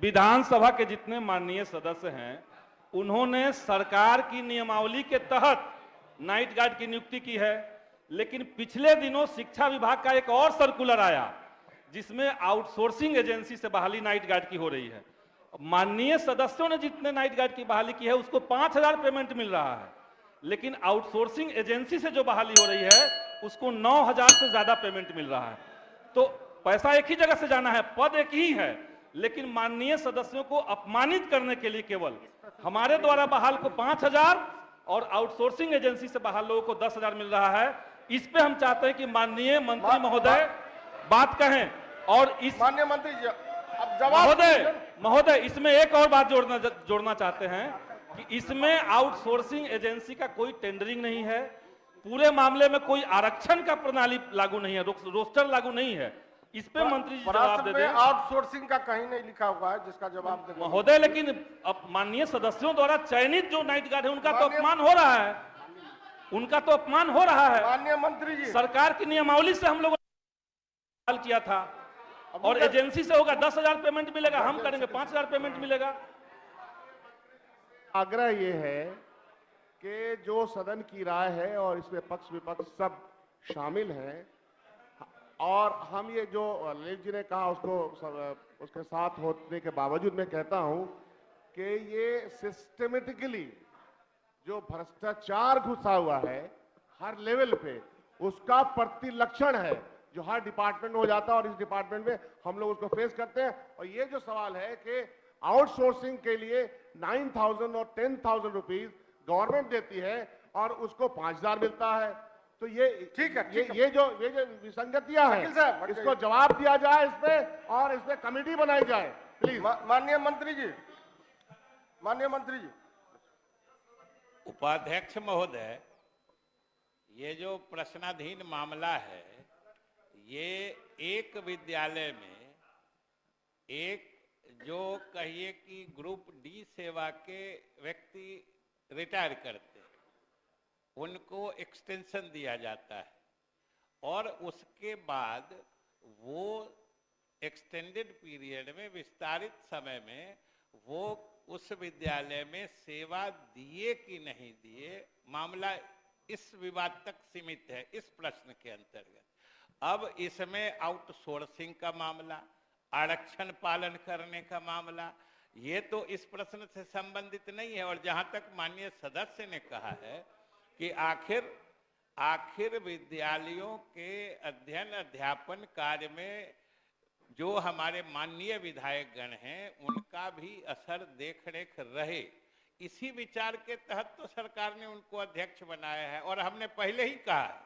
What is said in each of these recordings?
विधानसभा के जितने माननीय सदस्य हैं उन्होंने सरकार की नियमावली के तहत नाइट गार्ड की नियुक्ति की है, लेकिन पिछले दिनों शिक्षा विभाग का एक और सर्कुलर आया जिसमें आउटसोर्सिंग एजेंसी से बहाली नाइट गार्ड की हो रही है। माननीय सदस्यों ने जितने नाइट गार्ड की बहाली की है उसको 5,000 पेमेंट मिल रहा है, लेकिन आउटसोर्सिंग एजेंसी से जो बहाली हो रही है उसको 9,000 से ज्यादा पेमेंट मिल रहा है। तो पैसा एक ही जगह से जाना है, पद एक ही है, लेकिन माननीय सदस्यों को अपमानित करने के लिए केवल हमारे द्वारा बहाल को 5,000 और आउटसोर्सिंग एजेंसी से बहाल लोगों को 10,000 मिल रहा है। इस पे हम चाहते हैं कि माननीय मंत्री महोदय बात कहें। और इस माननीय मंत्री जी अब जवाब महोदय इसमें एक और बात जोड़ना चाहते हैं कि इसमें आउटसोर्सिंग एजेंसी का कोई टेंडरिंग नहीं है, पूरे मामले में कोई आरक्षण का प्रणाली लागू नहीं है, रोस्टर लागू नहीं है। इस पे मंत्री जी जवाब दे दें। आउटसोर्सिंग का कहीं नहीं लिखा हुआ है जिसका जवाब दे महोदय, लेकिन अब माननीय सदस्यों द्वारा चयनित जो नाइट गार्ड है उनका तो अपमान हो रहा है, उनका तो अपमान हो रहा है। माननीय मंत्री जी सरकार की नियमावली से हम लोगों ने किया था और एजेंसी से होगा 10,000 पेमेंट मिलेगा, हम करेंगे 5,000 पेमेंट मिलेगा। आग्रह ये है कि जो सदन की राय है और इसमें पक्ष विपक्ष सब शामिल हैं और हम ये जो ललित जी ने कहा उसके साथ होने के बावजूद मैं कहता हूं कि ये सिस्टमेटिकली जो भ्रष्टाचार घुसा हुआ है हर लेवल पे उसका प्रतिलक्षण है जो हर डिपार्टमेंट में हो जाता है और इस डिपार्टमेंट में हम लोग उसको फेस करते हैं। और ये जो सवाल है कि आउटसोर्सिंग के लिए 9,000 और 10,000 रुपीज गवर्नमेंट देती है और उसको 5,000 मिलता है, तो ये ठीक है, ये जो विसंगतियां हैं इसको जवाब दिया जाए इस पे और इस पे कमेटी बनाई जाए प्लीज। माननीय मंत्री जी उपाध्यक्ष महोदय, ये जो प्रश्नाधीन मामला है ये एक विद्यालय में एक जो कहिए कि ग्रुप डी सेवा के व्यक्ति रिटायर करते हैं उनको एक्सटेंशन दिया जाता है और उसके बाद वो एक्सटेंडेड पीरियड में विस्तारित समय में वो उस विद्यालय में सेवा दिए कि नहीं दिए, मामला इस विवाद तक सीमित है इस प्रश्न के अंतर्गत। अब इसमें आउटसोर्सिंग का मामला, आरक्षण पालन करने का मामला, ये तो इस प्रश्न से संबंधित नहीं है। और जहां तक माननीय सदस्य ने कहा है कि आखिर विद्यालयों के अध्ययन अध्यापन कार्य में जो हमारे माननीय विधायक गण हैं उनका भी असर देखरेख रहे, इसी विचार के तहत तो सरकार ने उनको अध्यक्ष बनाया है। और हमने पहले ही कहा है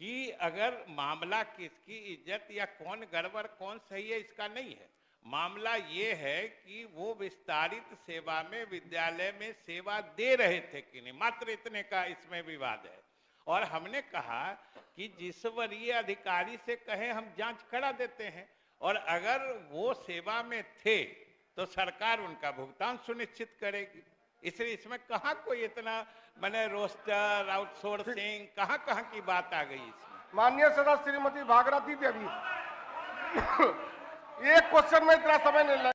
कि अगर मामला किसकी इज्जत या कौन गड़बड़ कौन सही है इसका नहीं है, मामला ये है कि वो विस्तारित सेवा में विद्यालय में सेवा दे रहे थे कि नहीं, मात्र इतने का इसमें विवाद है। और हमने कहा कि जिस वरीय अधिकारी से कहे हम जांच करा देते हैं और अगर वो सेवा में थे तो सरकार उनका भुगतान सुनिश्चित करेगी। इसलिए इसमें कहाँ कोई इतना मैंने रोस्टर आउटसोर्सिंग कहाँ की बात आ गई इसमें। माननीय सदस्य श्रीमती भागीरथी देवी एक क्वेश्चन में इतना समय नहीं